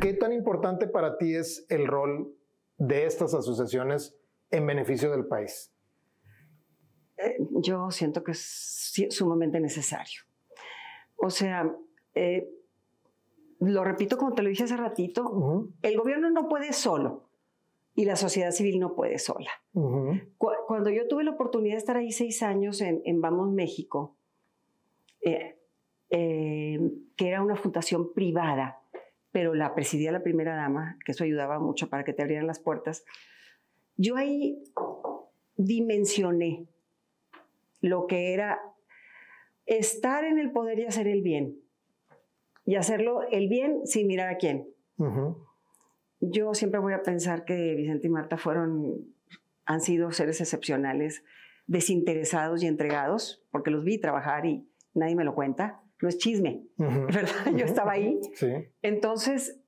¿Qué tan importante para ti es el rol de estas asociaciones en beneficio del país? Yo siento que es sumamente necesario. O sea, lo repito como te lo dije hace ratito, el gobierno no puede solo y la sociedad civil no puede sola. Cuando yo tuve la oportunidad de estar ahí 6 años en Vamos México, que era una fundación privada, pero la presidía la primera dama, que eso ayudaba mucho para que te abrieran las puertas, yo ahí dimensioné lo que era estar en el poder y hacer el bien. Y hacerlo el bien sin mirar a quién. Yo siempre voy a pensar que Vicente y Marta han sido seres excepcionales, desinteresados y entregados, porque los vi trabajar y nadie me lo cuenta. No es chisme, ¿verdad? Yo estaba ahí. Sí. Entonces,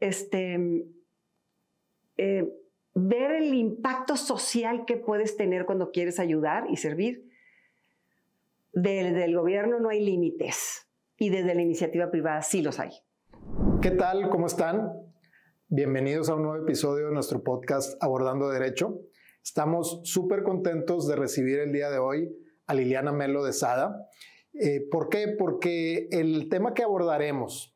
ver el impacto social que puedes tener cuando quieres ayudar y servir. Desde el gobierno no hay límites y desde la iniciativa privada sí los hay. ¿Qué tal? ¿Cómo están? Bienvenidos a un nuevo episodio de nuestro podcast Abordando Derecho. Estamos súper contentos de recibir el día de hoy a Liliana Melo de Sada. ¿Por qué? Porque el tema que abordaremos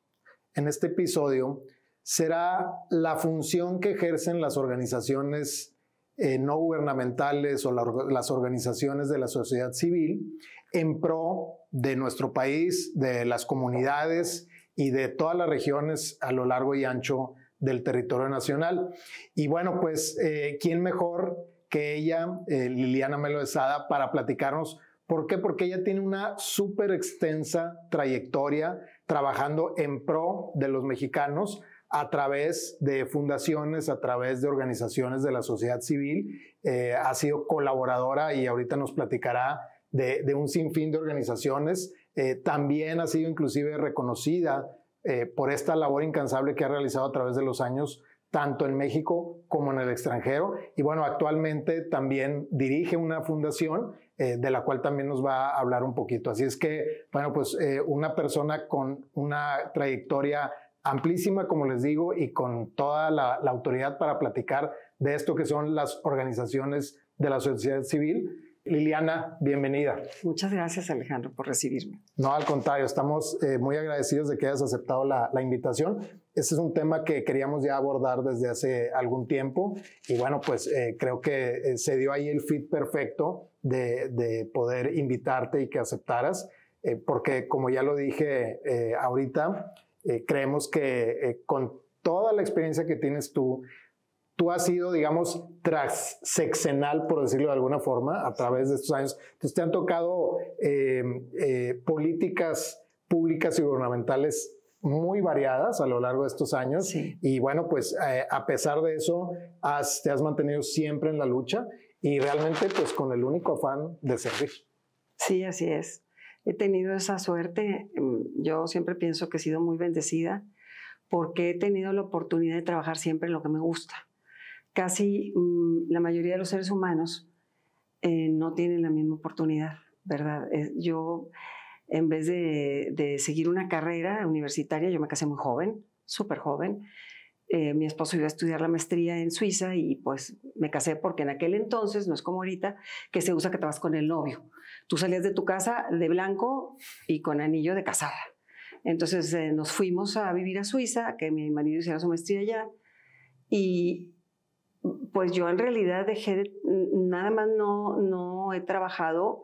en este episodio será la función que ejercen las organizaciones no gubernamentales o las organizaciones de la sociedad civil en pro de nuestro país, de las comunidades y de todas las regiones a lo largo y ancho del territorio nacional. Y bueno, pues, ¿quién mejor que ella, Liliana Melo de Sada, para platicarnos? ¿Por qué? Porque ella tiene una súper extensa trayectoria trabajando en pro de los mexicanos a través de fundaciones, a través de organizaciones de la sociedad civil. Ha sido colaboradora y ahorita nos platicará de un sinfín de organizaciones. También ha sido inclusive reconocida por esta labor incansable que ha realizado a través de los años, tanto en México como en el extranjero. Y bueno, actualmente también dirige una fundación de la cual también nos va a hablar un poquito. Así es que, bueno, pues una persona con una trayectoria amplísima, como les digo, y con toda la autoridad para platicar de esto que son las organizaciones de la sociedad civil. Liliana, bienvenida. Muchas gracias, Alejandro, por recibirme. No, al contrario, estamos muy agradecidos de que hayas aceptado la invitación. Este es un tema que queríamos ya abordar desde hace algún tiempo y bueno, pues creo que se dio ahí el fit perfecto de poder invitarte y que aceptaras, porque como ya lo dije ahorita, creemos que con toda la experiencia que tienes tú has sido, digamos, transeccional, por decirlo de alguna forma, a través de estos años. Entonces, te han tocado políticas públicas y gubernamentales muy variadas a lo largo de estos años. Sí. Y bueno, pues a pesar de eso, te has mantenido siempre en la lucha y realmente pues con el único afán de servir. Sí, así es. He tenido esa suerte. Yo siempre pienso que he sido muy bendecida porque he tenido la oportunidad de trabajar siempre en lo que me gusta. Casi la mayoría de los seres humanos no tienen la misma oportunidad, ¿verdad? Yo, en vez de seguir una carrera universitaria, yo me casé muy joven, súper joven. Mi esposo iba a estudiar la maestría en Suiza y pues me casé porque en aquel entonces, no es como ahorita, que se usa que te vas con el novio. Tú salías de tu casa de blanco y con anillo de casada. Entonces nos fuimos a vivir a Suiza, a que mi marido hiciera su maestría allá y pues yo en realidad nada más no he trabajado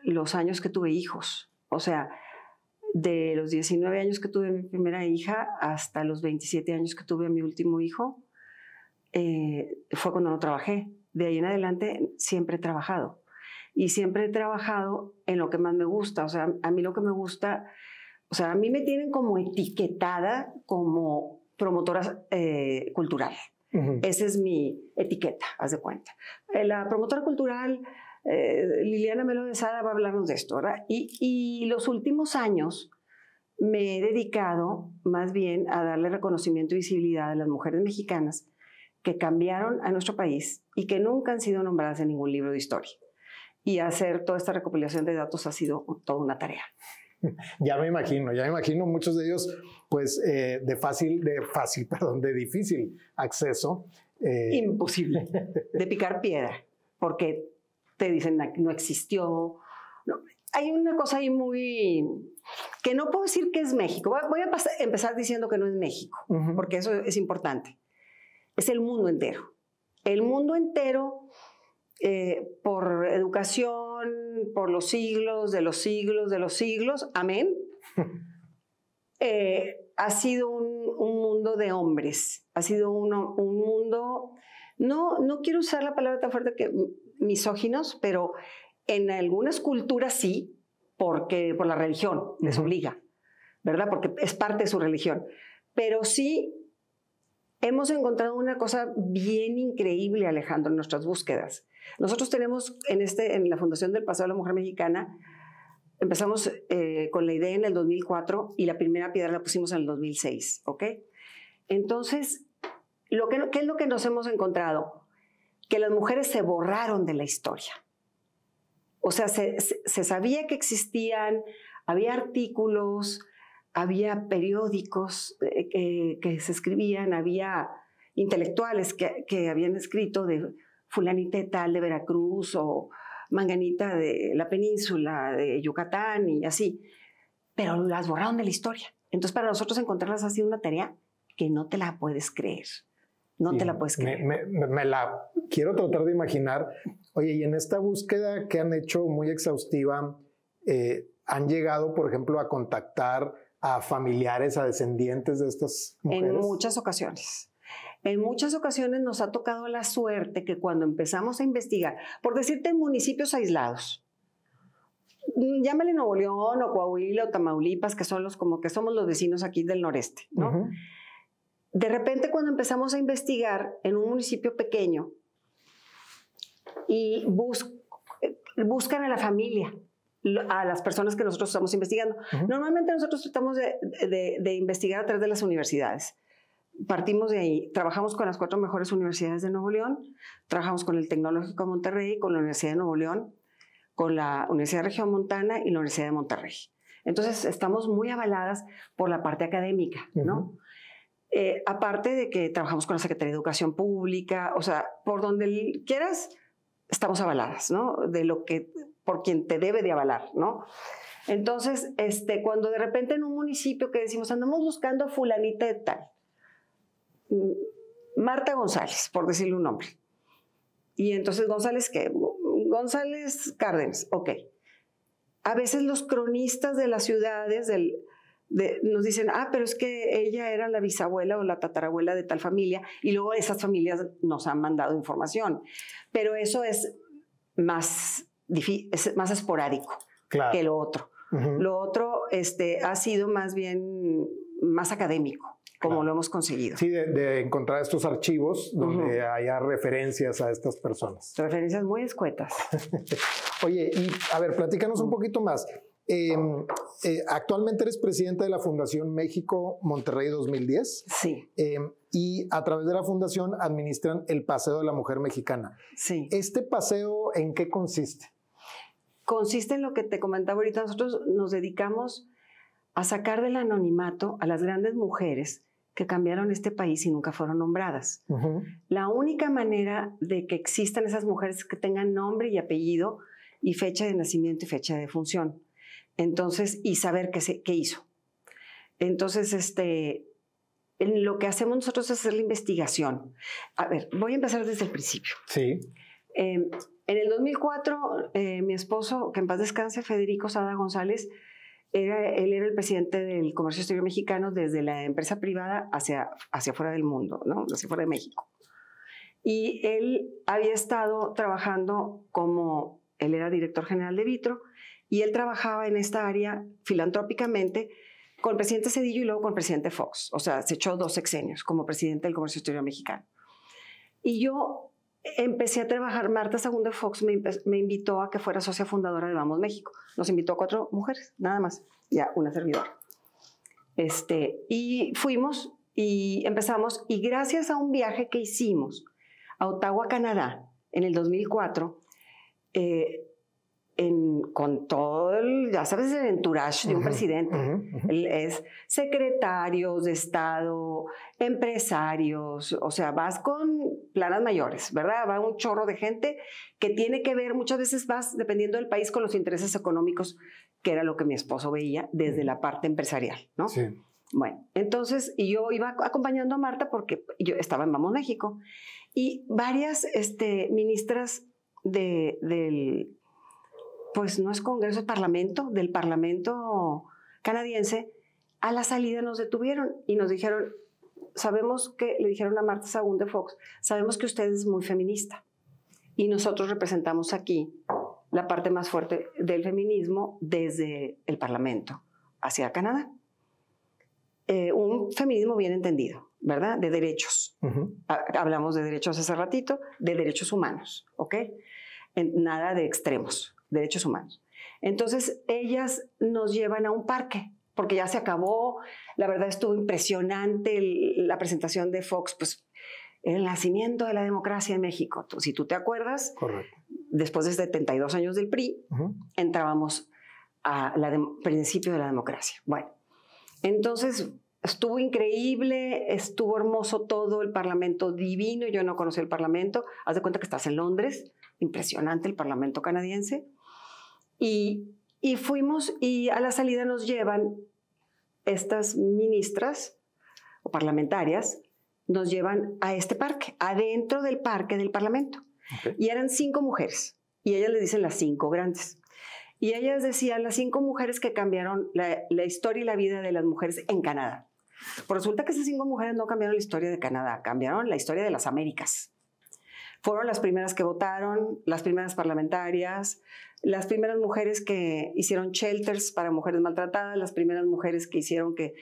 los años que tuve hijos. O sea, de los 19 años que tuve mi primera hija hasta los 27 años que tuve a mi último hijo, fue cuando no trabajé. De ahí en adelante siempre he trabajado. Y siempre he trabajado en lo que más me gusta. O sea, a mí lo que me gusta, o sea, a mí me tienen como etiquetada como promotora cultural. Esa es mi etiqueta, haz de cuenta. La promotora cultural, Liliana Melo de Sada, va a hablarnos de esto, ¿verdad? Y los últimos años me he dedicado más bien a darle reconocimiento y visibilidad a las mujeres mexicanas que cambiaron a nuestro país y que nunca han sido nombradas en ningún libro de historia. Y hacer toda esta recopilación de datos ha sido toda una tarea. Ya me imagino muchos de ellos, pues, de difícil acceso. Imposible, de picar piedra, porque te dicen no existió. No. Hay una cosa ahí que no puedo decir que es México. Voy a empezar diciendo que no es México, porque eso es importante. Es el mundo entero. El mundo entero, por educación, por los siglos de los siglos de los siglos, amén, ha sido un mundo de hombres. Ha sido un mundo, no quiero usar la palabra tan fuerte que misóginos, pero en algunas culturas sí, porque por la religión les obliga, ¿verdad? Porque es parte de su religión. Pero sí hemos encontrado una cosa bien increíble, Alejandro, en nuestras búsquedas. Nosotros tenemos en la Fundación del Paseo de la Mujer Mexicana, empezamos con la idea en el 2004 y la primera piedra la pusimos en el 2006, ¿ok? Entonces, ¿qué es lo que nos hemos encontrado? Que las mujeres se borraron de la historia. O sea, se sabía que existían, había artículos, había periódicos que se escribían, había intelectuales que habían escrito de fulanita de tal de Veracruz o manganita de la península de Yucatán y así, pero las borraron de la historia. Entonces, para nosotros encontrarlas ha sido una tarea que no te la puedes creer. No te la puedes creer. Me la quiero tratar de imaginar. Oye, y en esta búsqueda que han hecho muy exhaustiva, ¿han llegado, por ejemplo, a contactar a familiares, a descendientes de estas mujeres? En muchas ocasiones. En muchas ocasiones nos ha tocado la suerte que cuando empezamos a investigar, por decirte en municipios aislados, llámale Nuevo León o Coahuila o Tamaulipas, que son como que somos los vecinos aquí del noreste, ¿no? De repente cuando empezamos a investigar en un municipio pequeño y buscan a la familia, a las personas que nosotros estamos investigando. Normalmente nosotros tratamos de investigar a través de las universidades. Partimos de ahí, trabajamos con las 4 mejores universidades de Nuevo León, trabajamos con el Tecnológico de Monterrey, con la Universidad de Nuevo León, con la Universidad Regiomontana y la Universidad de Monterrey. Entonces estamos muy avaladas por la parte académica, ¿no? Aparte de que trabajamos con la Secretaría de Educación Pública, o sea, por donde quieras, estamos avaladas, ¿no? Por quien te debe de avalar, ¿no? Entonces, cuando de repente en un municipio que decimos, andamos buscando a fulanita de tal, Marta González, por decirle un nombre. Y entonces, ¿González qué? González Cárdenas, ok. A veces los cronistas de las ciudades nos dicen, pero es que ella era la bisabuela o la tatarabuela de tal familia, y luego esas familias nos han mandado información. Pero eso es más esporádico que lo otro. Lo otro ha sido más bien más académico, como lo hemos conseguido. Sí, de encontrar estos archivos donde haya referencias a estas personas. Referencias muy escuetas. Oye, y a ver, platícanos un poquito más. Actualmente eres presidenta de la Fundación México Monterrey 2010. Sí. Y a través de la fundación administran el Paseo de la Mujer Mexicana. Sí. ¿Este paseo en qué consiste? Consiste en lo que te comentaba ahorita. Nosotros nos dedicamos a sacar del anonimato a las grandes mujeres que cambiaron este país y nunca fueron nombradas. La única manera de que existan esas mujeres es que tengan nombre y apellido y fecha de nacimiento y fecha de defunción. Entonces, y saber qué hizo. Entonces, lo que hacemos nosotros es hacer la investigación. A ver, voy a empezar desde el principio. Sí. En el 2004, mi esposo, que en paz descanse, Federico Sada González, él era el presidente del comercio exterior mexicano desde la empresa privada hacia fuera del mundo, ¿no? Hacia fuera de México. Y él había estado trabajando él era director general de Vitro, y él trabajaba en esta área filantrópicamente con el presidente Zedillo y luego con el presidente Fox. O sea, se echó 2 sexenios como presidente del comercio exterior mexicano. Y yo empecé a trabajar, Marta Sagún de Fox me invitó a que fuera socia fundadora de Vamos México. Nos invitó a 4 mujeres, nada más, ya una servidora. Y fuimos y empezamos, y gracias a un viaje que hicimos a Ottawa, Canadá, en el 2004, con todo ya sabes, el entourage de un presidente. Él es secretarios de Estado, empresarios, o sea, vas con planas mayores, ¿verdad? Va un chorro de gente que tiene que ver, muchas veces vas, dependiendo del país, con los intereses económicos, que era lo que mi esposo veía desde la parte empresarial, ¿no? Sí. Bueno, entonces, y yo iba acompañando a Marta porque yo estaba en Vamos México, y varias ministras del pues no es Congreso, es Parlamento, del Parlamento canadiense, a la salida nos detuvieron y nos dijeron, le dijeron a Marta Sagún de Fox, sabemos que usted es muy feminista y nosotros representamos aquí la parte más fuerte del feminismo desde el Parlamento hacia Canadá. Un feminismo bien entendido, ¿verdad? De derechos. Hablamos de derechos hace ratito, de derechos humanos, ¿ok? Nada de extremos. Derechos humanos. Entonces, ellas nos llevan a un parque, porque ya se acabó. La verdad estuvo impresionante la presentación de Fox, pues el nacimiento de la democracia en México. Si tú te acuerdas, correcto, después de 72 años del PRI, entrábamos al principio de la democracia. Bueno, entonces estuvo increíble, estuvo hermoso todo, el Parlamento divino. Yo no conocí el Parlamento. Haz de cuenta que estás en Londres. Impresionante el Parlamento canadiense. Y fuimos y a la salida nos llevan estas ministras o parlamentarias, nos llevan a este parque, adentro del parque del Parlamento. Okay. Y eran 5 mujeres y ellas le dicen las 5 grandes. Y ellas decían las 5 mujeres que cambiaron la historia y la vida de las mujeres en Canadá. Pues resulta que esas 5 mujeres no cambiaron la historia de Canadá, cambiaron la historia de las Américas. Fueron las primeras que votaron, las primeras parlamentarias, las primeras mujeres que hicieron shelters para mujeres maltratadas, las primeras mujeres que hicieron que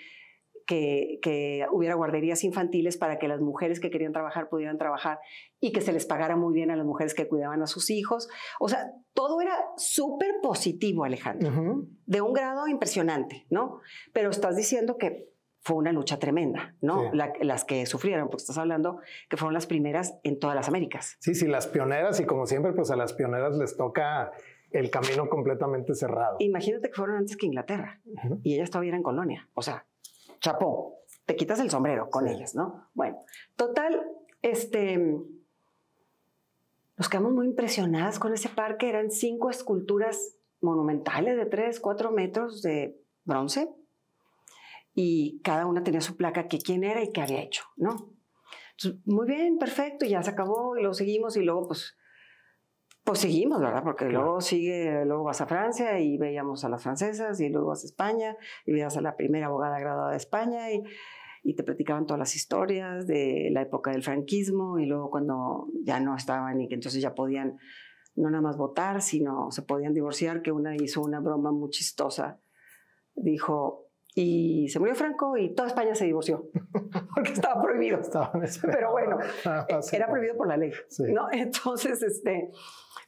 hubiera guarderías infantiles para que las mujeres que querían trabajar pudieran trabajar y que se les pagara muy bien a las mujeres que cuidaban a sus hijos. O sea, todo era súper positivo, Alejandro, de un grado impresionante, ¿no? Pero estás diciendo que fue una lucha tremenda, ¿no? Sí. Las que sufrieron, porque estás hablando que fueron las primeras en todas las Américas. Sí, las pioneras, y como siempre, pues a las pioneras les toca el camino completamente cerrado. Imagínate que fueron antes que Inglaterra, y ellas todavía eran colonia. O sea, chapó, te quitas el sombrero con ellas, ¿no? Bueno, total, nos quedamos muy impresionadas con ese parque. Eran 5 esculturas monumentales de 3, 4 metros de bronce, y cada una tenía su placa, que quién era y qué había hecho, ¿no? Entonces, muy bien, perfecto, ya se acabó, y luego seguimos, y luego pues seguimos, ¿verdad? Porque luego vas a Francia y veíamos a las francesas, y luego vas a España y veías a la primera abogada graduada de España, y te platicaban todas las historias de la época del franquismo, y luego cuando ya no estaban y que entonces ya podían no nada más votar, sino se podían divorciar, que una hizo una broma muy chistosa. Dijo, y se murió Franco y toda España se divorció, porque estaba prohibido. Pero bueno, era prohibido por la ley, ¿no? Entonces,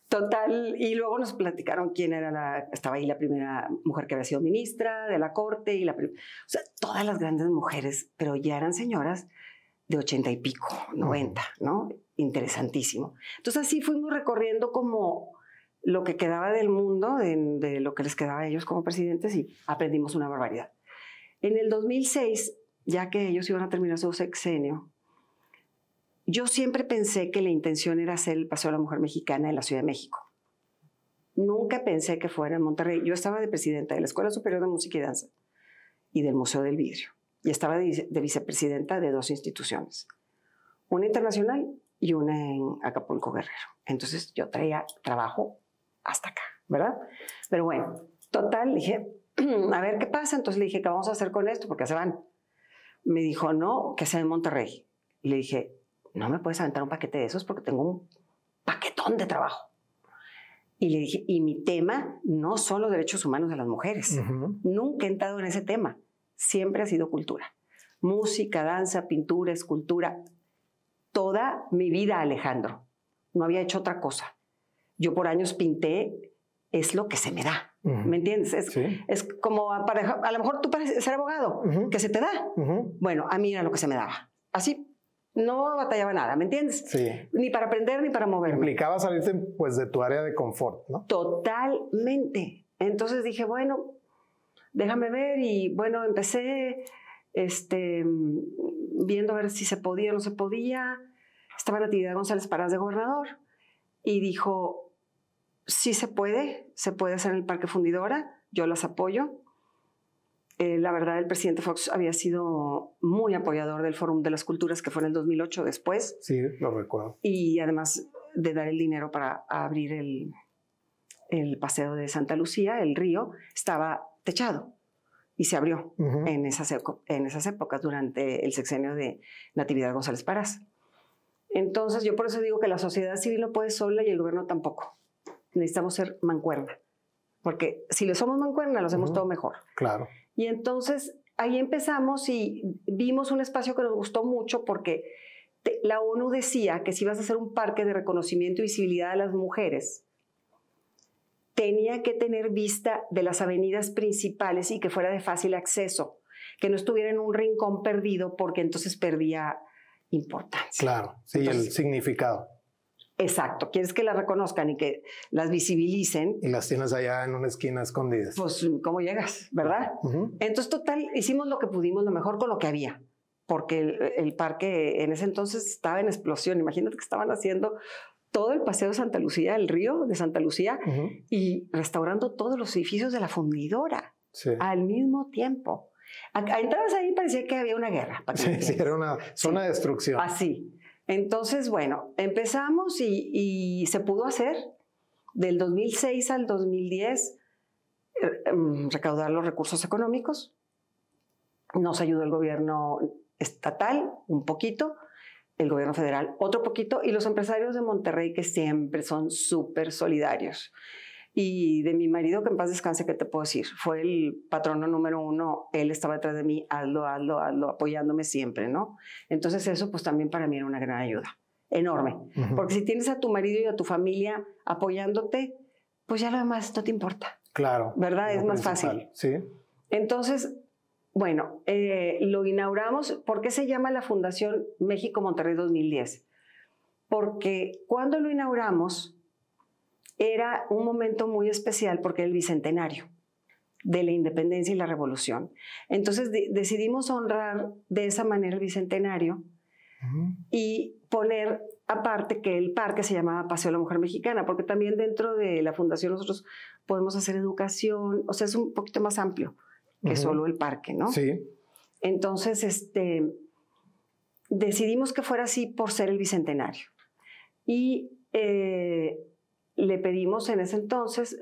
total, y luego nos platicaron quién era estaba ahí la primera mujer que había sido ministra de la corte, o sea, todas las grandes mujeres, pero ya eran señoras de 80 y pico, 90, ¿no? Interesantísimo. Entonces así fuimos recorriendo como lo que quedaba del mundo, de lo que les quedaba a ellos como presidentes, y aprendimos una barbaridad. En el 2006, ya que ellos iban a terminar su sexenio, yo siempre pensé que la intención era hacer el Paseo de la Mujer Mexicana en la Ciudad de México. Nunca pensé que fuera en Monterrey. Yo estaba de presidenta de la Escuela Superior de Música y Danza y del Museo del Vidrio. Y estaba de vicepresidenta de 2 instituciones. Una internacional y una en Acapulco, Guerrero. Entonces yo traía trabajo hasta acá, ¿verdad? Pero bueno, total, dije, a ver qué pasa. Entonces le dije, ¿qué vamos a hacer con esto? Porque se van. Me dijo, no, que sea en Monterrey. Y le dije, no me puedes aventar un paquete de esos porque tengo un paquetón de trabajo. Y le dije, y mi tema no son los derechos humanos de las mujeres. Nunca he entrado en ese tema. Siempre ha sido cultura. Música, danza, pintura, escultura. Toda mi vida, Alejandro. No había hecho otra cosa. Yo por años pinté, es lo que se me da. ¿Me entiendes? Es como, a lo mejor tú pareces ser abogado, que se te da. Bueno, a mí era lo que se me daba. Así, no batallaba nada, ¿me entiendes? Sí. Ni para aprender ni para moverme. Implicaba salirte pues de tu área de confort, ¿no? Totalmente. Entonces dije, bueno, déjame ver, y bueno, empecé viendo a ver si se podía o no se podía. Estaba Natividad González Parás de gobernador y dijo, sí se puede hacer en el Parque Fundidora, yo las apoyo. La verdad, el presidente Fox había sido muy apoyador del Fórum de las Culturas, que fue en el 2008 después. Sí, lo recuerdo. Y además de dar el dinero para abrir el paseo de Santa Lucía, el río, estaba techado y se abrió en esas épocas durante el sexenio de Natividad González Parás. Entonces, yo por eso digo que la sociedad civil no puede sola y el gobierno tampoco. Necesitamos ser mancuerna, porque si le somos mancuerna, lo hacemos todo mejor. Claro. Y entonces ahí empezamos y vimos un espacio que nos gustó mucho, porque la ONU decía que si ibas a hacer un parque de reconocimiento y visibilidad a las mujeres, tenía que tener vista de las avenidas principales y que fuera de fácil acceso, que no estuviera en un rincón perdido, porque entonces perdía importancia. Claro, sí, entonces, el significado. Exacto, quieres que las reconozcan y que las visibilicen. Y las tienes allá en una esquina escondidas. Pues, ¿cómo llegas? ¿Verdad? Entonces, total, hicimos lo que pudimos, lo mejor con lo que había, porque el parque en ese entonces estaba en explosión. Imagínate que estaban haciendo todo el paseo de Santa Lucía, el río de Santa Lucía, y restaurando todos los edificios de la fundidora al mismo tiempo. Entrabas ahí y parecía que había una guerra. Sí, era una zona de destrucción. Así. Entonces, bueno, empezamos y se pudo hacer. Del 2006 al 2010, recaudar los recursos económicos. Nos ayudó el gobierno estatal un poquito, el gobierno federal otro poquito, y los empresarios de Monterrey, que siempre son súper solidarios. Y de mi marido, que en paz descanse, ¿qué te puedo decir? Fue el patrono número 1, él estaba detrás de mí, hazlo, apoyándome siempre, ¿no? Entonces eso pues también para mí era una gran ayuda, enorme. Porque si tienes a tu marido y a tu familia apoyándote, pues ya lo demás no te importa. Claro. ¿Verdad? Es más fácil. Sí. Entonces, bueno, lo inauguramos. ¿Por qué se llama la Fundación México Monterrey 2010? Porque cuando lo inauguramos, era un momento muy especial porque era el bicentenario de la independencia y la revolución. Entonces decidimos honrar de esa manera el bicentenario y poner aparte que el parque se llamaba Paseo de la Mujer Mexicana, porque también dentro de la fundación nosotros podemos hacer educación, o sea, es un poquito más amplio que solo el parque, ¿no? Sí. Entonces, decidimos que fuera así por ser el bicentenario. Y le pedimos en ese entonces,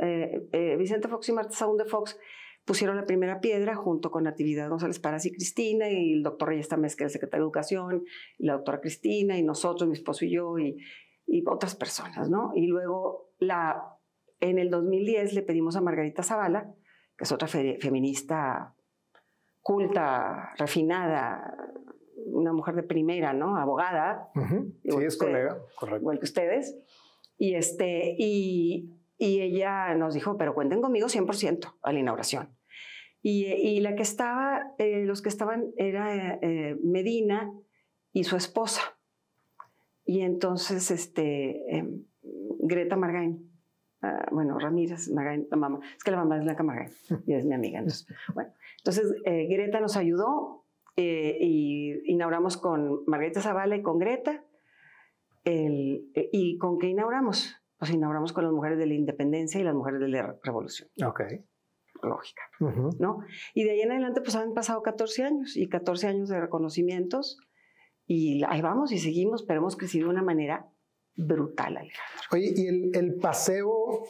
Vicente Fox y Marta Sahún de Fox pusieron la primera piedra junto con Natividad González Parás y Cristina, y el doctor Reyes Tamés, que era el secretario de Educación, y la doctora Cristina, y nosotros, mi esposo y yo, y otras personas, ¿no? Y luego, en el 2010, le pedimos a Margarita Zavala, que es otra feminista culta, refinada, una mujer de primera, ¿no? Abogada. Sí, es colega, correcto. Igual que ustedes. Y ella nos dijo, pero cuenten conmigo 100% a la inauguración. Y la que estaba, los que estaban era Medina y su esposa. Y entonces Greta Margain, Ramírez Margain, la mamá, es que la mamá es Blanca Margain y es mi amiga. Entonces Greta nos ayudó y inauguramos con Margarita Zavala y con Greta. ¿Y con qué inauguramos? Pues inauguramos con las mujeres de la independencia y las mujeres de la revolución. Ok. Lógica, ¿no? Y de ahí en adelante pues han pasado 14 años y 14 años de reconocimientos y ahí vamos y seguimos, pero hemos crecido de una manera brutal, Alejandro. Oye, y el paseo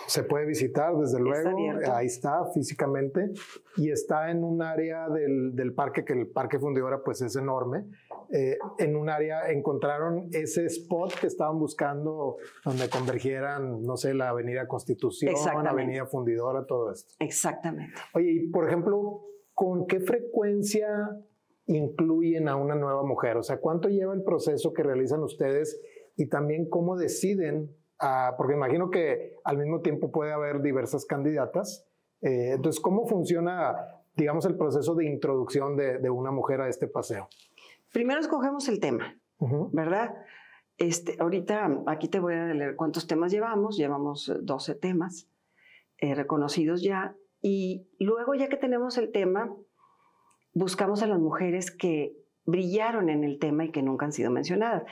se puede visitar, desde luego, ahí está físicamente, y está en un área del parque, que el Parque Fundidora pues es enorme. En un área encontraron ese spot que estaban buscando, donde convergieran, no sé, la Avenida Constitución, la Avenida Fundidora, todo esto. Exactamente. Oye, y por ejemplo, ¿con qué frecuencia incluyen a una nueva mujer? O sea, ¿cuánto lleva el proceso que realizan ustedes? Y también cómo deciden, porque imagino que al mismo tiempo puede haber diversas candidatas. Entonces, ¿cómo funciona, digamos, el proceso de introducción de una mujer a este paseo? Primero escogemos el tema, ¿verdad? Ahorita aquí te voy a leer cuántos temas llevamos. Llevamos 12 temas reconocidos ya. Y luego, ya que tenemos el tema, buscamos a las mujeres que brillaron en el tema y que nunca han sido mencionadas.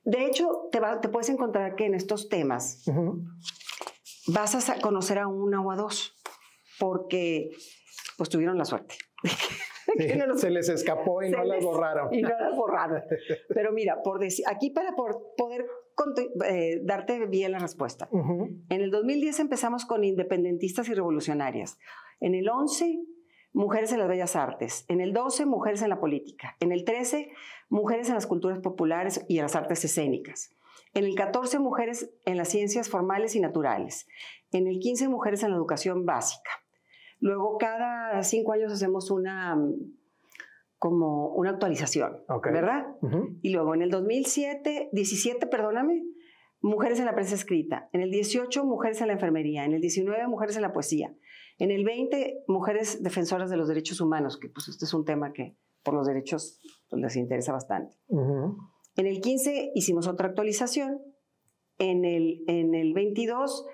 De hecho, te puedes encontrar que en estos temas vas a conocer a una o a dos, porque pues tuvieron la suerte. Sí, se les escapó y no las borraron. Y no las borraron. Pero mira, aquí para poder darte bien la respuesta. En el 2010 empezamos con independentistas y revolucionarias. En el 11, mujeres en las bellas artes. En el 12, mujeres en la política. En el 13, mujeres en las culturas populares y en las artes escénicas. En el 14, mujeres en las ciencias formales y naturales. En el 15, mujeres en la educación básica. Luego, cada 5 años hacemos una actualización, ¿verdad? Y luego, en el 17, mujeres en la prensa escrita. En el 18, mujeres en la enfermería. En el 19, mujeres en la poesía. En el 20, mujeres defensoras de los derechos humanos, que pues este es un tema que por los derechos pues, les interesa bastante. En el 15 hicimos otra actualización. En el 22,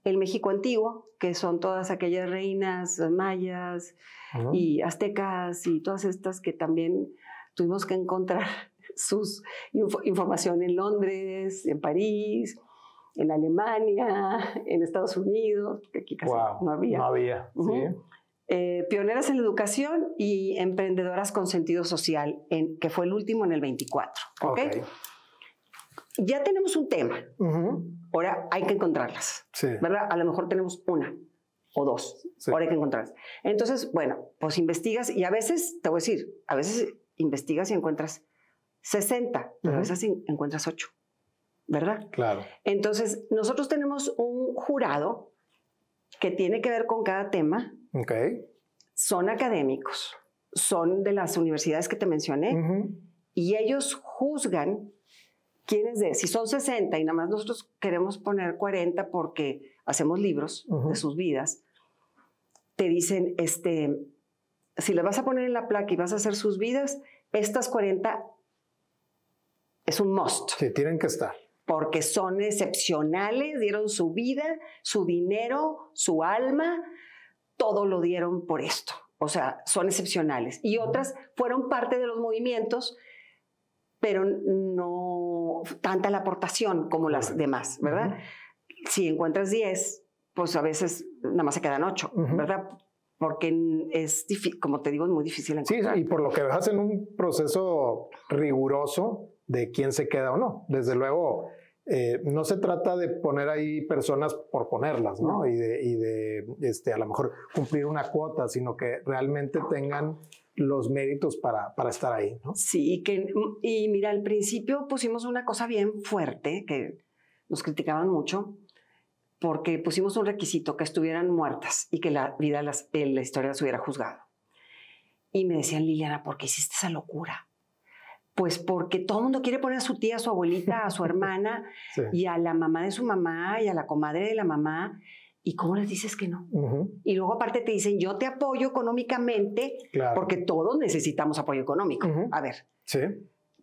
el México antiguo, que son todas aquellas reinas mayas y aztecas y todas estas que también tuvimos que encontrar sus información en Londres, en París, en Alemania, en Estados Unidos, que aquí casi no había. No había, sí. Pioneras en la educación y emprendedoras con sentido social, que fue el último en el 24. ¿Okay? Ya tenemos un tema. Ahora hay que encontrarlas, ¿verdad? A lo mejor tenemos una o dos. Ahora hay que encontrarlas. Entonces, bueno, pues investigas y a veces, te voy a decir, a veces investigas y encuentras 60, pero a veces encuentras 8, ¿verdad? Claro. Entonces, nosotros tenemos un jurado que tiene que ver con cada tema. Son académicos, son de las universidades que te mencioné y ellos juzgan si son 60 y nada más nosotros queremos poner 40 porque hacemos libros de sus vidas, te dicen, si le vas a poner en la placa y vas a hacer sus vidas, estas 40 es un must. Sí, tienen que estar. Porque son excepcionales, dieron su vida, su dinero, su alma, todo lo dieron por esto. O sea, son excepcionales. Y otras fueron parte de los movimientos, pero no tanta la aportación como las demás, ¿verdad? Si encuentras 10, pues a veces nada más se quedan 8, ¿verdad? Porque es difícil, como te digo, es muy difícil encontrar. Sí, y por lo que hacen un proceso riguroso de quién se queda o no. Desde luego, no se trata de poner ahí personas por ponerlas, ¿no? Y de a lo mejor cumplir una cuota, sino que realmente tengan los méritos para estar ahí, ¿no? Sí, y mira, al principio pusimos una cosa bien fuerte, que nos criticaban mucho, porque pusimos un requisito, que estuvieran muertas y que la historia las hubiera juzgado. Y me decían, Liliana, ¿por qué hiciste esa locura? Pues porque todo el mundo quiere poner a su tía, a su abuelita, a su hermana, y a la mamá de su mamá, y a la comadre de la mamá. ¿Y cómo les dices que no? Y luego aparte te dicen, yo te apoyo económicamente, porque todos necesitamos apoyo económico. A ver,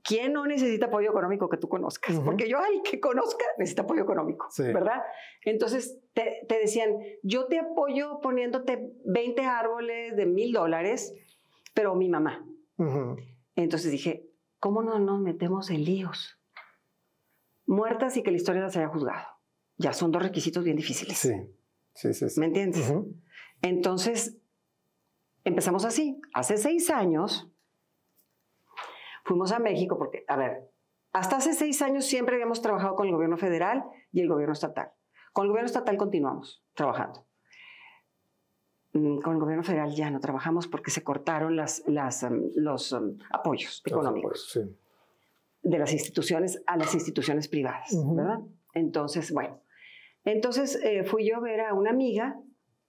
¿quién no necesita apoyo económico que tú conozcas? Porque yo al que conozca necesita apoyo económico, ¿verdad? Entonces te decían, yo te apoyo poniéndote 20 árboles de $1,000, pero mi mamá. Entonces dije, ¿cómo no nos metemos en líos? Muertas y que la historia las haya juzgado. Ya son 2 requisitos bien difíciles. Sí. ¿Me entiendes? Entonces, empezamos así. Hace 6 años fuimos a México porque, a ver, hasta hace 6 años siempre habíamos trabajado con el gobierno federal y el gobierno estatal. Con el gobierno estatal continuamos trabajando. Con el gobierno federal ya no trabajamos porque se cortaron los apoyos económicos de las instituciones a las instituciones privadas, ¿verdad? Entonces, bueno. Entonces fui yo a ver a una amiga,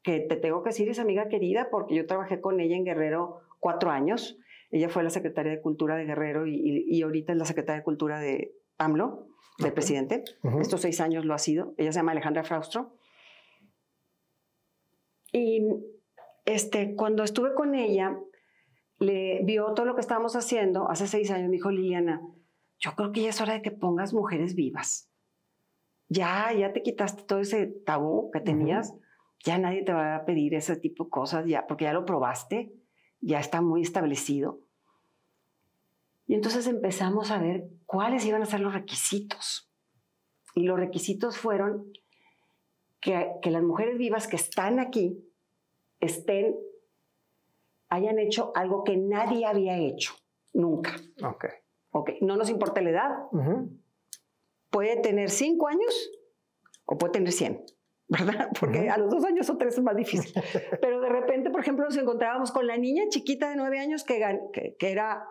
que te tengo que decir es amiga querida, porque yo trabajé con ella en Guerrero 4 años. Ella fue la secretaria de Cultura de Guerrero y ahorita es la secretaria de Cultura de AMLO, del presidente. Estos 6 años lo ha sido. Ella se llama Alejandra Fraustro. Y cuando estuve con ella, le vio todo lo que estábamos haciendo hace 6 años. Me dijo, Liliana, yo creo que ya es hora de que pongas mujeres vivas. Ya te quitaste todo ese tabú que tenías. Ya nadie te va a pedir ese tipo de cosas, ya, porque ya lo probaste, ya está muy establecido. Y entonces empezamos a ver cuáles iban a ser los requisitos. Y los requisitos fueron que las mujeres vivas que están aquí hayan hecho algo que nadie había hecho, nunca. Ok. No nos importa la edad. Puede tener 5 años o puede tener 100, ¿verdad? Porque a los 2 años o 3 es más difícil. Pero de repente, por ejemplo, nos encontrábamos con la niña chiquita de 9 años que era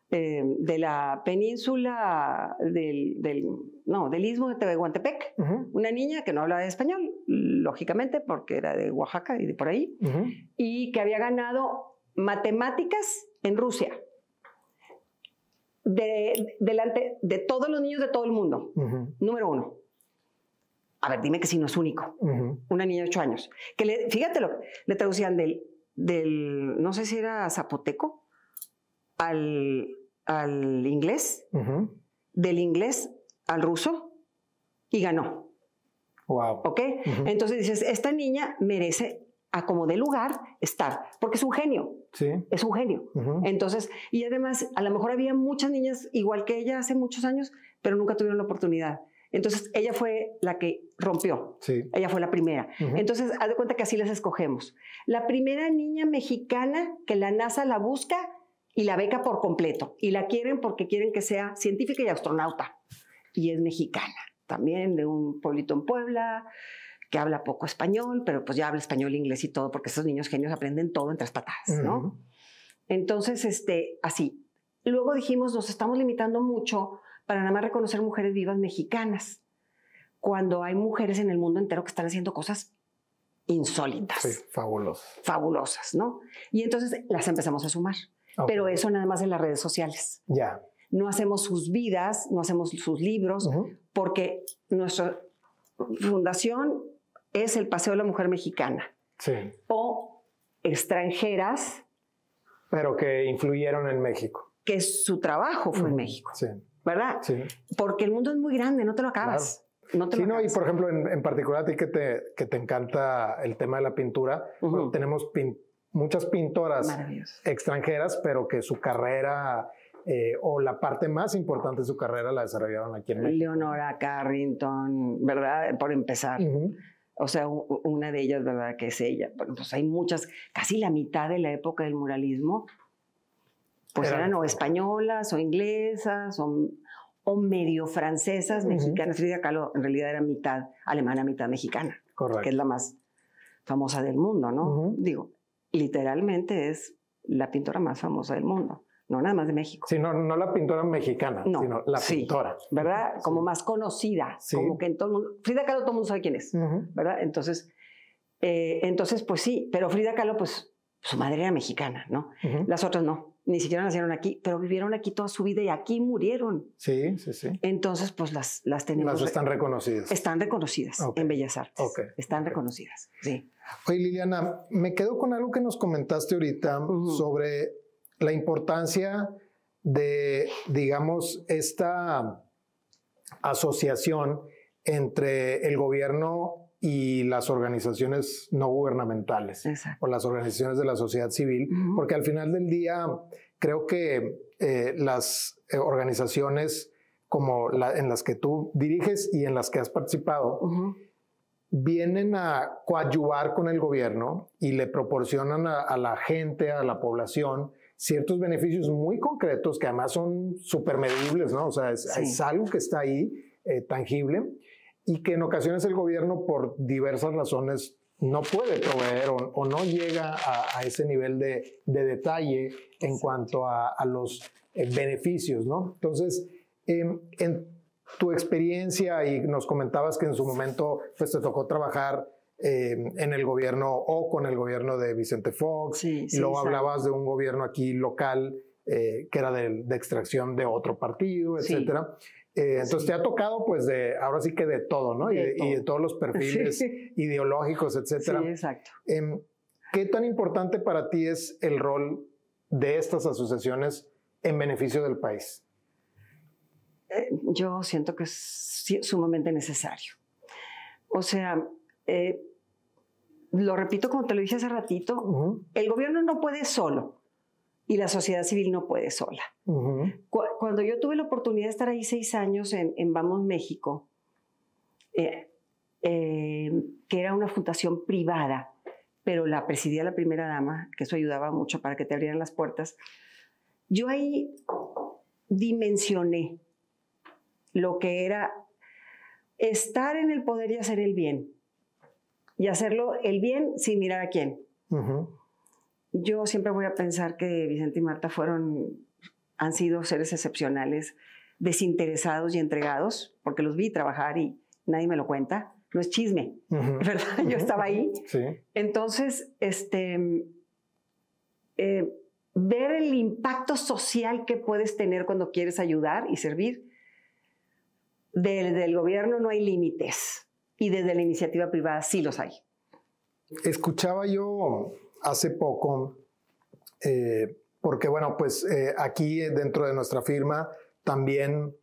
de la península del istmo de Tehuantepec. Una niña que no hablaba español, lógicamente, porque era de Oaxaca y de por ahí, y que había ganado matemáticas en Rusia. Delante de todos los niños de todo el mundo. Número 1. A ver, dime que si no es único. Una niña de 8 años. Fíjate, le traducían del, no sé si era zapoteco, al inglés, del inglés al ruso, y ganó. Wow. ¿Ok? Entonces dices, esta niña merece a como de lugar estar, porque es un genio. Sí. Es un genio. Entonces, y además, a lo mejor había muchas niñas igual que ella hace muchos años, pero nunca tuvieron la oportunidad. Entonces, ella fue la que rompió. Sí. Ella fue la primera. Entonces, haz de cuenta que así las escogemos. La primera niña mexicana que la NASA la busca y la beca por completo. Y la quieren porque quieren que sea científica y astronauta. Y es mexicana. También de un pueblito en Puebla, que habla poco español, pero pues ya habla español, inglés y todo, porque esos niños genios aprenden todo en 3 patadas, ¿no? Entonces, así. Luego dijimos, nos estamos limitando mucho para nada más reconocer mujeres vivas mexicanas, cuando hay mujeres en el mundo entero que están haciendo cosas insólitas. Sí, fabulosas, ¿no? Y entonces las empezamos a sumar. Pero eso nada más en las redes sociales. Ya. No hacemos sus vidas, no hacemos sus libros, porque nuestra fundación es el Paseo de la Mujer Mexicana. Sí. O extranjeras. Pero que influyeron en México. Que su trabajo fue en México. Sí. ¿Verdad? Sí. Porque el mundo es muy grande, no te lo acabas. Claro. Y por ejemplo, en particular a ti que te encanta el tema de la pintura, bueno, tenemos muchas pintoras extranjeras, pero que su carrera o la parte más importante de su carrera la desarrollaron aquí en México. Leonora Carrington, ¿verdad? Por empezar. O sea, una de ellas, ¿verdad? Que es ella. Bueno, pues hay muchas, casi la mitad de la época del muralismo, pues eran o españolas o inglesas o medio francesas, mexicanas. Frida Kahlo en realidad era mitad alemana, mitad mexicana. Correcto. Que es la más famosa del mundo, ¿no? Digo, literalmente es la pintora más famosa del mundo, no nada más de México. Sí, no la pintora mexicana, sino la pintora. ¿Verdad? Como más conocida, como que en todo el mundo. Frida Kahlo todo el mundo sabe quién es, ¿verdad? Entonces, pues sí, pero Frida Kahlo, pues su madre era mexicana, ¿no? Las otras no. Ni siquiera nacieron aquí, pero vivieron aquí toda su vida y aquí murieron. Sí. Entonces, pues las tenemos. Las están reconocidas. Están reconocidas en Bellas Artes. Están reconocidas, sí. Oye, Liliana, me quedo con algo que nos comentaste ahorita sobre la importancia de, digamos, esta asociación entre el gobierno y las organizaciones no gubernamentales. Exacto. O las organizaciones de la sociedad civil, porque al final del día creo que las organizaciones como en las que tú diriges y en las que has participado vienen a coadyuvar con el gobierno y le proporcionan a la gente, a la población, ciertos beneficios muy concretos que además son súper medibles, ¿no? O sea, es algo que está ahí, tangible, y que en ocasiones el gobierno por diversas razones no puede proveer o no llega a ese nivel de detalle en cuanto a los beneficios, ¿no? Entonces, en tu experiencia, y nos comentabas que en su momento pues, te tocó trabajar en el gobierno o con el gobierno de Vicente Fox, y luego hablabas de un gobierno aquí local que era de extracción de otro partido, etcétera. Entonces te ha tocado pues ahora sí que de todo, ¿no? Y de todos los perfiles ideológicos, etcétera. Sí, exacto. ¿Qué tan importante para ti es el rol de estas asociaciones en beneficio del país? Yo siento que es sumamente necesario. O sea, lo repito como te lo dije hace ratito, el gobierno no puede solo y la sociedad civil no puede sola. Cuando yo tuve la oportunidad de estar ahí 6 años en Vamos México, que era una fundación privada, pero la presidía la primera dama, que eso ayudaba mucho para que te abrieran las puertas, yo ahí dimensioné lo que era estar en el poder y hacer el bien. Y hacerlo el bien sin mirar a quién. Yo siempre voy a pensar que Vicente y Marta han sido seres excepcionales, desinteresados y entregados, porque los vi trabajar y nadie me lo cuenta. No es chisme, ¿verdad? Yo estaba ahí. Sí. Entonces, ver el impacto social que puedes tener cuando quieres ayudar y servir, desde el gobierno no hay límites y desde la iniciativa privada sí los hay. Escuchaba yo hace poco, porque bueno, pues aquí dentro de nuestra firma también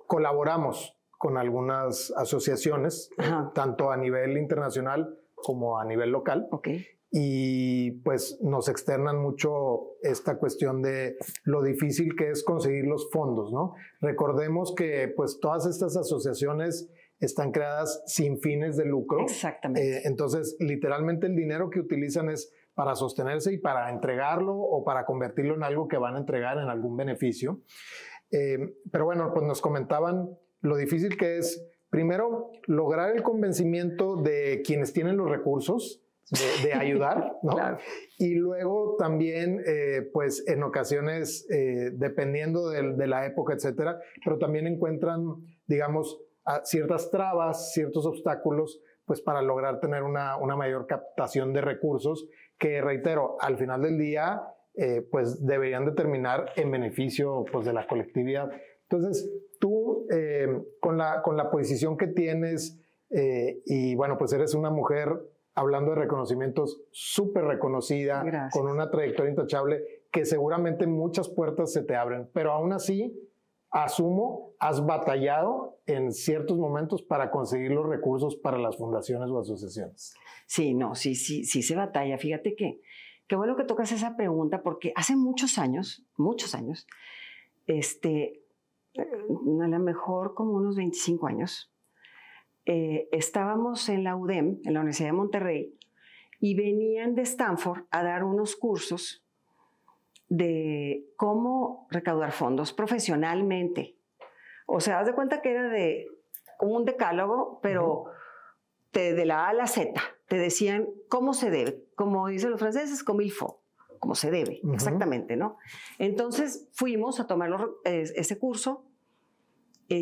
colaboramos con algunas asociaciones, tanto a nivel internacional como a nivel local. Y pues nos externan mucho esta cuestión de lo difícil que es conseguir los fondos, ¿no? Recordemos que pues todas estas asociaciones están creadas sin fines de lucro. Exactamente. Entonces, literalmente el dinero que utilizan es para sostenerse y para entregarlo o para convertirlo en algo que van a entregar en algún beneficio. Pero bueno, pues nos comentaban lo difícil que es, primero, lograr el convencimiento de quienes tienen los recursos de ayudar, ¿no? Claro. Y luego también, pues en ocasiones, dependiendo de la época, etcétera, pero también encuentran, digamos, ciertas trabas, ciertos obstáculos, pues para lograr tener una mayor captación de recursos que, reitero, al final del día, pues deberían de terminar en beneficio pues, de la colectividad. Entonces, tú, con la posición que tienes, y bueno, pues eres una mujer, hablando de reconocimientos, súper reconocida, Gracias. con una trayectoria intachable, que seguramente muchas puertas se te abren, pero aún así, asumo, has batallado en ciertos momentos para conseguir los recursos para las fundaciones o asociaciones. Sí, no, sí se batalla. Fíjate que qué bueno que tocas esa pregunta, porque hace muchos años, a lo mejor como unos 25 años, estábamos en la UDEM, en la Universidad de Monterrey, y venían de Stanford a dar unos cursos de cómo recaudar fondos profesionalmente. O sea, haz de cuenta que era como un decálogo, pero de la A a la Z. Te decían cómo se debe, como dicen los franceses, comme il faut, como se debe, exactamente, ¿no? Entonces fuimos a tomar ese curso.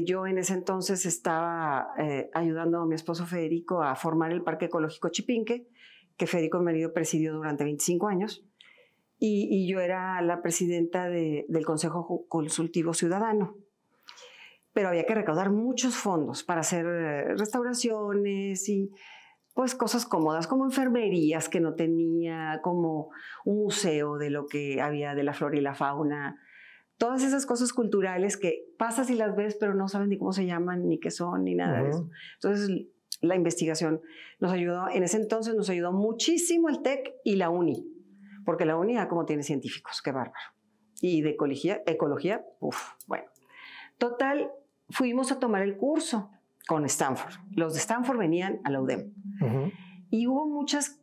Yo en ese entonces estaba ayudando a mi esposo Federico a formar el Parque Ecológico Chipinque, que Federico Merido presidió durante 25 años, y yo era la presidenta del Consejo Consultivo Ciudadano. Pero había que recaudar muchos fondos para hacer restauraciones y pues cosas cómodas, como enfermerías que no tenía, como un museo de lo que había de la flora y la fauna. Todas esas cosas culturales que pasas y las ves, pero no sabes ni cómo se llaman, ni qué son, ni nada de eso. Entonces, la investigación nos ayudó, en ese entonces nos ayudó muchísimo el TEC y la UNI, porque la UNI, como tiene científicos, qué bárbaro. Y de ecología, bueno. Total, fuimos a tomar el curso con Stanford. Los de Stanford venían a la UDEM. Y hubo muchas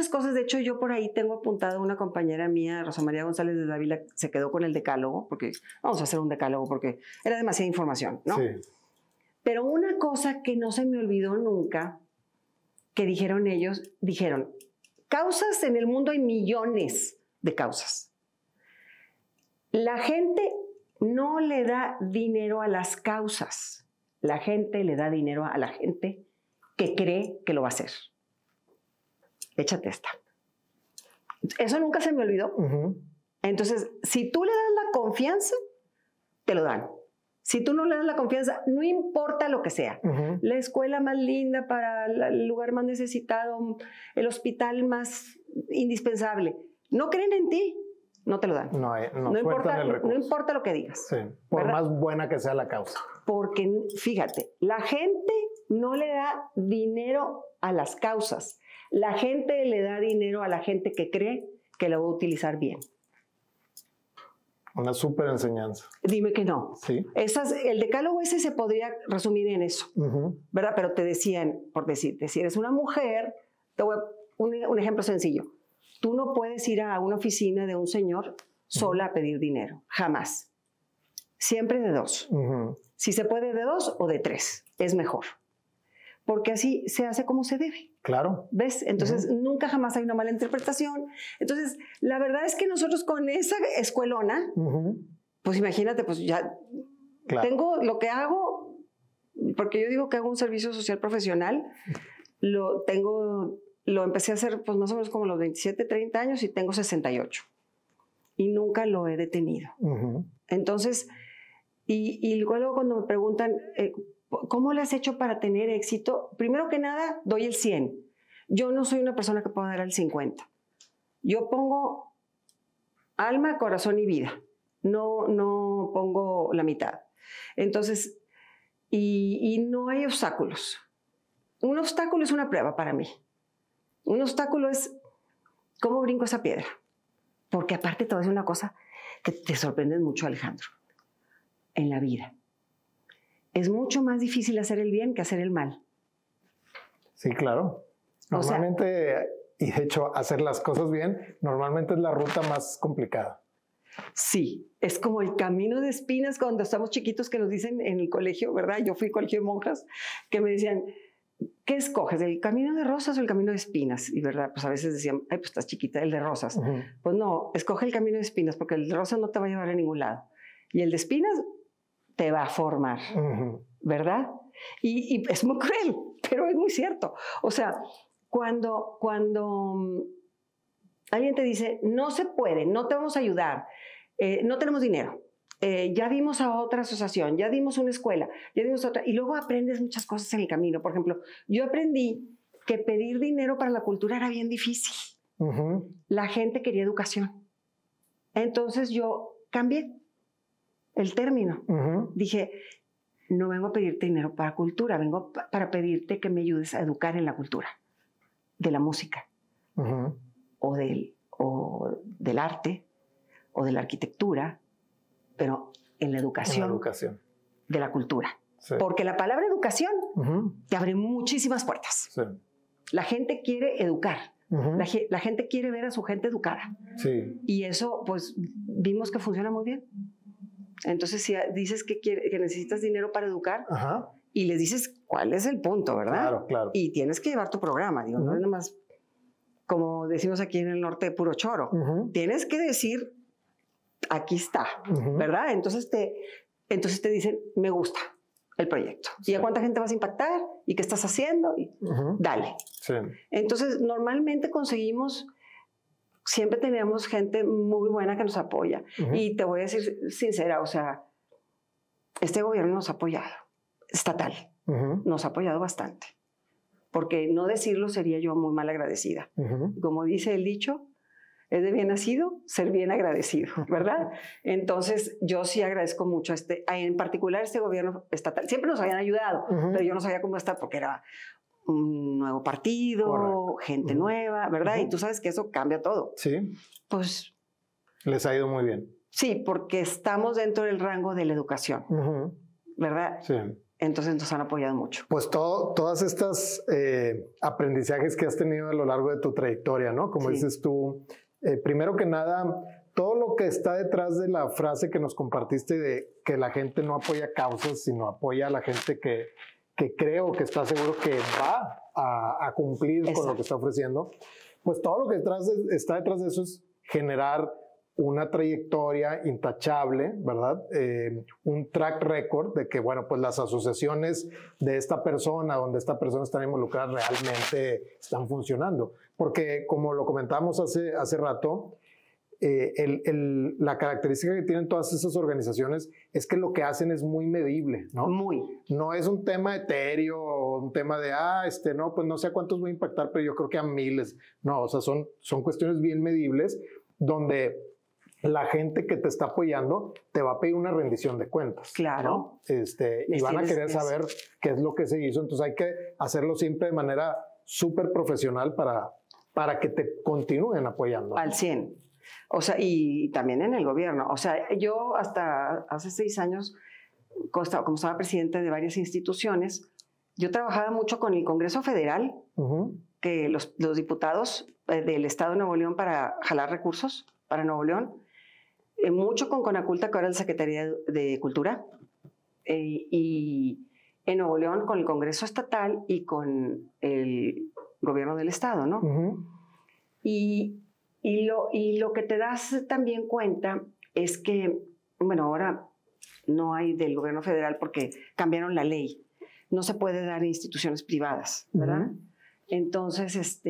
cosas. De hecho, yo por ahí tengo apuntado una compañera mía, Rosa María González de Dávila, se quedó con el decálogo, porque vamos a hacer un decálogo, porque era demasiada información, ¿no? Sí. Pero una cosa que no se me olvidó nunca, que dijeron ellos, causas en el mundo hay millones de causas. La gente no le da dinero a las causas. La gente le da dinero a la gente que cree que lo va a hacer. Échate esta. Eso nunca se me olvidó. Entonces, si tú le das la confianza, te lo dan. Si tú no le das la confianza, no importa lo que sea. La escuela más linda para el lugar más necesitado, el hospital más indispensable. No creen en ti. no te lo dan. No No importa lo que digas. Sí, por ¿verdad? más buena que sea la causa. Porque, fíjate, la gente no le da dinero a las causas. La gente le da dinero a la gente que cree que lo va a utilizar bien. Una súper enseñanza. Dime que no. Sí. El decálogo ese se podría resumir en eso, ¿verdad? Pero te decían, por decirte, si eres una mujer, te voy a un ejemplo sencillo. Tú no puedes ir a una oficina de un señor sola a pedir dinero, jamás. Siempre de dos. Si se puede de dos o de tres, es mejor. Porque así se hace como se debe. Claro. ¿Ves? Entonces, nunca jamás hay una mala interpretación. Entonces, la verdad es que nosotros con esa escuelona, pues imagínate, pues ya tengo lo que hago, porque yo digo que hago un servicio social profesional, lo empecé a hacer pues más o menos como a los 27, 30 años y tengo 68. Y nunca lo he detenido. Entonces, y luego cuando me preguntan, ¿cómo lo has hecho para tener éxito? Primero que nada, doy el 100. Yo no soy una persona que pueda dar el 50. Yo pongo alma, corazón y vida. No pongo la mitad. Entonces, y no hay obstáculos. Un obstáculo es una prueba para mí. Un obstáculo es cómo brinco esa piedra. Porque aparte te voy a decir una cosa que te sorprende mucho, Alejandro, en la vida. Es mucho más difícil hacer el bien que hacer el mal. Sí, claro. Normalmente, y de hecho, hacer las cosas bien, normalmente es la ruta más complicada. Sí, es como el camino de espinas cuando estamos chiquitos que nos dicen en el colegio, ¿verdad? Yo fui colegio de monjas, que me decían, ¿qué escoges? ¿El camino de rosas o el camino de espinas? Y verdad, pues a veces decían, ay, pues estás chiquita, el de rosas. Pues no, escoge el camino de espinas porque el de rosas no te va a llevar a ningún lado. Y el de espinas te va a formar, ¿verdad? Y es muy cruel, pero es muy cierto. O sea, cuando alguien te dice, no se puede, no te vamos a ayudar, no tenemos dinero, ya dimos a otra asociación, ya dimos una escuela, ya dimos otra, y luego aprendes muchas cosas en el camino. Por ejemplo, yo aprendí que pedir dinero para la cultura era bien difícil. La gente quería educación. Entonces yo cambié el término. Dije, no vengo a pedirte dinero para cultura, vengo para pedirte que me ayudes a educar en la cultura, de la música, o del arte, o de la arquitectura, pero en la educación, de la cultura. Sí. Porque la palabra educación te abre muchísimas puertas. Sí. La gente quiere educar. La gente quiere ver a su gente educada. Sí. Y eso, pues, vimos que funciona muy bien. Entonces, si dices que necesitas dinero para educar, y les dices cuál es el punto, ¿verdad? Claro, claro. Y tienes que llevar tu programa, digo, no es nada más, como decimos aquí en el norte, puro choro. Tienes que decir, aquí está, ¿verdad? Entonces te dicen, me gusta el proyecto. Sí. ¿Y a cuánta gente vas a impactar? ¿Y qué estás haciendo? Y dale. Sí. Entonces, normalmente siempre teníamos gente muy buena que nos apoya. Y te voy a decir sincera, o sea, este gobierno nos ha apoyado, estatal, nos ha apoyado bastante. Porque no decirlo sería yo muy mal agradecida. Como dice el dicho, es de bien nacido ser bien agradecido, ¿verdad? Entonces, yo sí agradezco mucho en particular este gobierno estatal. Siempre nos habían ayudado, pero yo no sabía cómo estar porque era un nuevo partido, correcto, gente nueva, ¿verdad? Y tú sabes que eso cambia todo. Sí. Pues... les ha ido muy bien. Sí, porque estamos dentro del rango de la educación, ¿verdad? Sí. Entonces nos han apoyado mucho. Pues todas estas aprendizajes que has tenido a lo largo de tu trayectoria, ¿no? Como dices tú, primero que nada, todo lo que está detrás de la frase que nos compartiste de que la gente no apoya causas, sino apoya a la gente que creo que está seguro que va a cumplir con lo que está ofreciendo, pues todo lo que está detrás de eso es generar una trayectoria intachable, ¿verdad? Un track record de que, bueno, pues las asociaciones de esta persona, donde esta persona está involucrada, realmente están funcionando. Porque, como lo comentábamos hace rato, la característica que tienen todas esas organizaciones es que lo que hacen es muy medible, ¿no? Muy. No es un tema etéreo, un tema de, no, pues no sé a cuántos voy a impactar, pero yo creo que a miles. No, o sea, son cuestiones bien medibles, donde la gente que te está apoyando te va a pedir una rendición de cuentas. Claro. ¿no? Y van a querer saber qué es lo que se hizo. Entonces hay que hacerlo siempre de manera súper profesional para que te continúen apoyando. Al 100. O sea, y también en el gobierno. O sea, yo hasta hace 6 años, como estaba presidente de varias instituciones, yo trabajaba mucho con el Congreso Federal, que los diputados del Estado de Nuevo León para jalar recursos para Nuevo León, mucho con Conaculta, que ahora es la Secretaría de Cultura, y en Nuevo León con el Congreso Estatal y con el Gobierno del Estado, ¿no? Y lo que te das también cuenta es que, bueno, ahora no hay del Gobierno Federal porque cambiaron la ley. No se puede dar en instituciones privadas, ¿verdad? Entonces,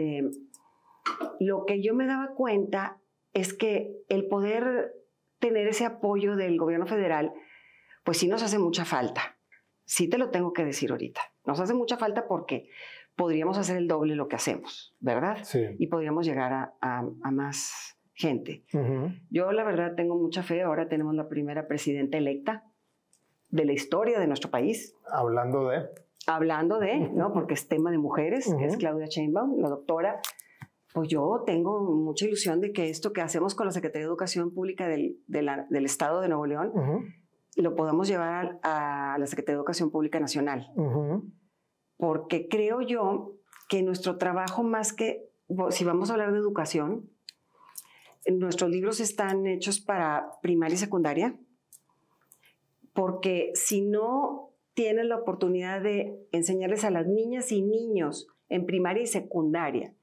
lo que yo me daba cuenta es que el poder tener ese apoyo del gobierno federal, pues sí nos hace mucha falta. Sí te lo tengo que decir ahorita. Nos hace mucha falta porque podríamos hacer el doble de lo que hacemos, ¿verdad? Sí. Y podríamos llegar a más gente. Yo, la verdad, tengo mucha fe. Ahora tenemos la primera presidenta electa de la historia de nuestro país. Hablando de, ¿no? Porque es tema de mujeres, que es Claudia Sheinbaum, la doctora. Pues yo tengo mucha ilusión de que esto que hacemos con la Secretaría de Educación Pública del Estado de Nuevo León, lo podamos llevar a la Secretaría de Educación Pública Nacional. Porque creo yo que nuestro trabajo, más que, si vamos a hablar de educación, nuestros libros están hechos para primaria y secundaria, porque si no tienen la oportunidad de enseñarles a las niñas y niños en primaria y secundaria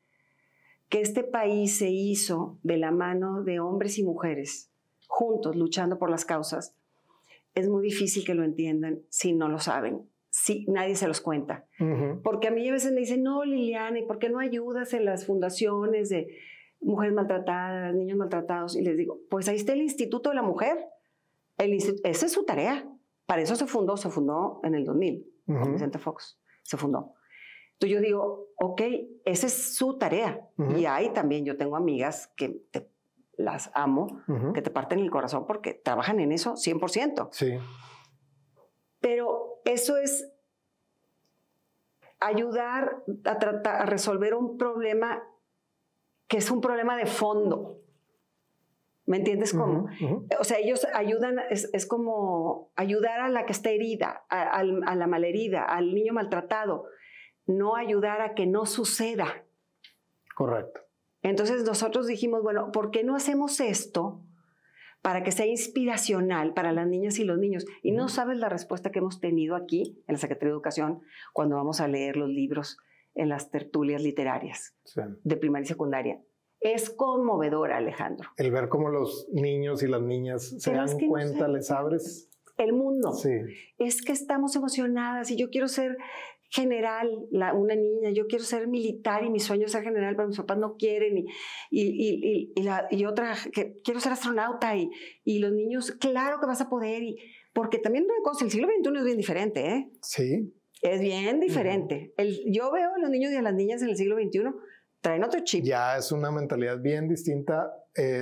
que este país se hizo de la mano de hombres y mujeres juntos luchando por las causas, es muy difícil que lo entiendan si no lo saben, si nadie se los cuenta. Porque a mí a veces me dicen, no, Liliana, ¿y por qué no ayudas en las fundaciones de mujeres maltratadas, niños maltratados? Y les digo, pues ahí está el Instituto de la Mujer. Esa es su tarea. Para eso se fundó en el 2000, con Vicente Fox, se fundó. Entonces yo digo, ok, esa es su tarea. Y ahí también yo tengo amigas que las amo, que te parten el corazón porque trabajan en eso 100%. Sí. Pero eso es ayudar a resolver un problema que es un problema de fondo. ¿Me entiendes cómo? O sea, ellos ayudan, es como ayudar a la que está herida, a la malherida, al niño maltratado, no ayudar a que no suceda. Correcto. Entonces nosotros dijimos, bueno, ¿por qué no hacemos esto para que sea inspiracional para las niñas y los niños? Y no sabes la respuesta que hemos tenido aquí en la Secretaría de Educación cuando vamos a leer los libros en las tertulias literarias de primaria y secundaria. Es conmovedora, Alejandro. El ver cómo los niños y las niñas se dan cuenta, les abres el mundo. Sí. Es que estamos emocionadas y yo quiero ser general, una niña, yo quiero ser militar y mi sueño es ser general, pero mis papás no quieren y otra que quiero ser astronauta y los niños, claro que vas a poder porque también el siglo XXI es bien diferente, ¿eh? Sí. Es bien diferente. Yo veo a los niños y a las niñas en el siglo XXI traen otro chip. Ya es una mentalidad bien distinta,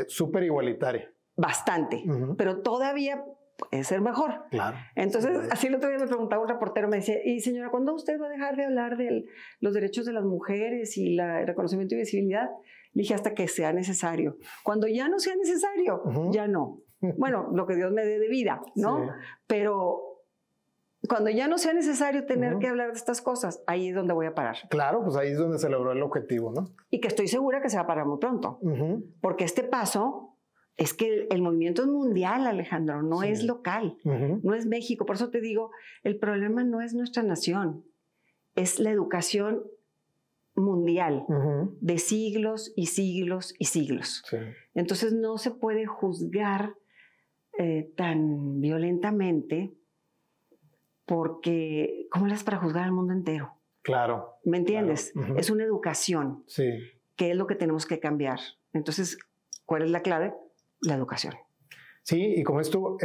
súper igualitaria. Bastante, pero todavía puede ser mejor. Claro. Entonces, así el otro día me preguntaba un reportero, me decía, y señora, ¿cuándo usted va a dejar de hablar de los derechos de las mujeres y el reconocimiento y visibilidad? Le dije, hasta que sea necesario. Cuando ya no sea necesario, ya no. Bueno, lo que Dios me dé de vida, ¿no? Sí. Pero cuando ya no sea necesario tener que hablar de estas cosas, ahí es donde voy a parar. Claro, pues ahí es donde se logró el objetivo, ¿no? Y que estoy segura que se va a parar muy pronto. Porque este paso es que el movimiento es mundial, Alejandro, no es local, no es México. Por eso te digo, el problema no es nuestra nación, es la educación mundial de siglos y siglos y siglos. Sí. Entonces no se puede juzgar tan violentamente porque, ¿cómo le haces para juzgar al mundo entero? Claro. ¿Me entiendes? Claro. Es una educación que es lo que tenemos que cambiar. Entonces, ¿cuál es la clave? La educación. Sí, y como esto,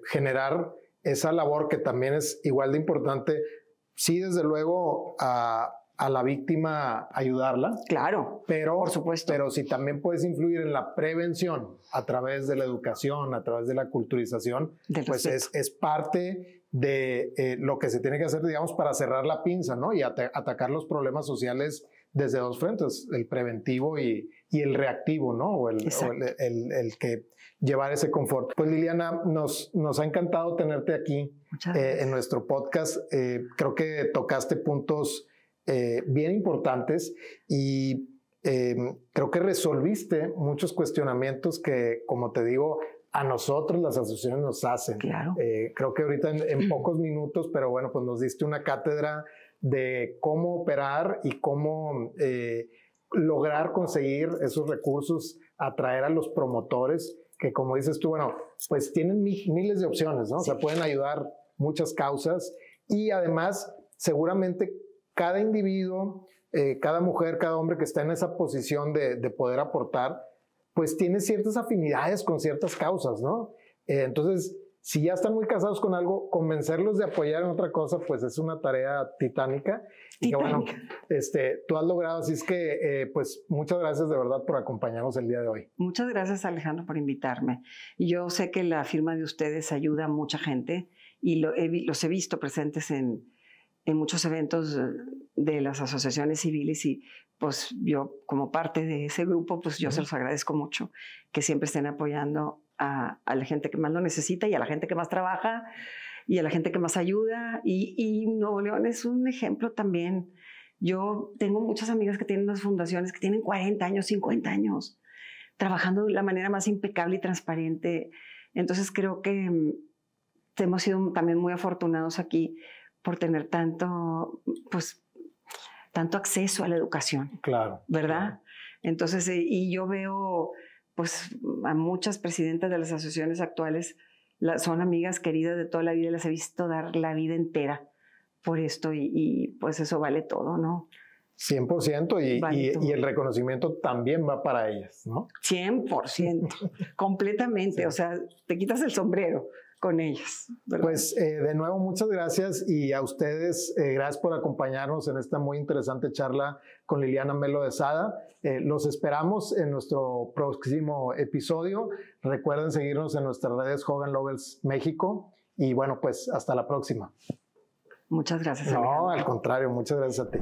generar esa labor que también es igual de importante, sí, desde luego, a a la víctima ayudarla. Claro, pero, por supuesto. Pero si también puedes influir en la prevención a través de la educación, a través de la culturización, pues es parte de lo que se tiene que hacer, digamos, para cerrar la pinza, ¿no? Y atacar los problemas sociales desde dos frentes, el preventivo y el reactivo, ¿no? O el que llevar ese confort. Pues Liliana, nos ha encantado tenerte aquí en nuestro podcast. Creo que tocaste puntos bien importantes y creo que resolviste muchos cuestionamientos que, como te digo, a nosotros las asociaciones nos hacen. Claro. Creo que ahorita en pocos minutos, pero bueno, pues nos diste una cátedra de cómo operar y cómo lograr conseguir esos recursos, atraer a los promotores, que como dices tú, bueno, pues tienen miles de opciones, ¿no? O sea, pueden ayudar muchas causas y además seguramente cada individuo, cada mujer, cada hombre que está en esa posición de poder aportar, pues tiene ciertas afinidades con ciertas causas, ¿no? Entonces, si ya están muy casados con algo, convencerlos de apoyar en otra cosa, pues es una tarea titánica. Y que bueno, tú has logrado, así es que pues muchas gracias de verdad por acompañarnos el día de hoy. Muchas gracias, Alejandro, por invitarme. Yo sé que la firma de ustedes ayuda a mucha gente y los he visto presentes en muchos eventos de las asociaciones civiles y pues yo como parte de ese grupo, pues yo se los agradezco mucho que siempre estén apoyando a la gente que más lo necesita y a la gente que más trabaja y a la gente que más ayuda. Y Nuevo León es un ejemplo también. Yo tengo muchas amigas que tienen unas fundaciones que tienen 40 años, 50 años, trabajando de la manera más impecable y transparente. Entonces creo que hemos sido también muy afortunados aquí por tener tanto acceso a la educación. Claro. ¿Verdad? Claro. Entonces, y yo veo pues a muchas presidentas de las asociaciones actuales, son amigas queridas de toda la vida, las he visto dar la vida entera por esto y pues eso vale todo, ¿no? 100% Vale y el reconocimiento también va para ellas, ¿no? 100%, completamente, sí. O sea, te quitas el sombrero con ellas, ¿verdad? Pues de nuevo muchas gracias y a ustedes gracias por acompañarnos en esta muy interesante charla con Liliana Melo de Sada. Los esperamos en nuestro próximo episodio. Recuerden seguirnos en nuestras redes Hogan Lovells México y bueno, pues hasta la próxima. Muchas gracias. No, al contrario, muchas gracias a ti.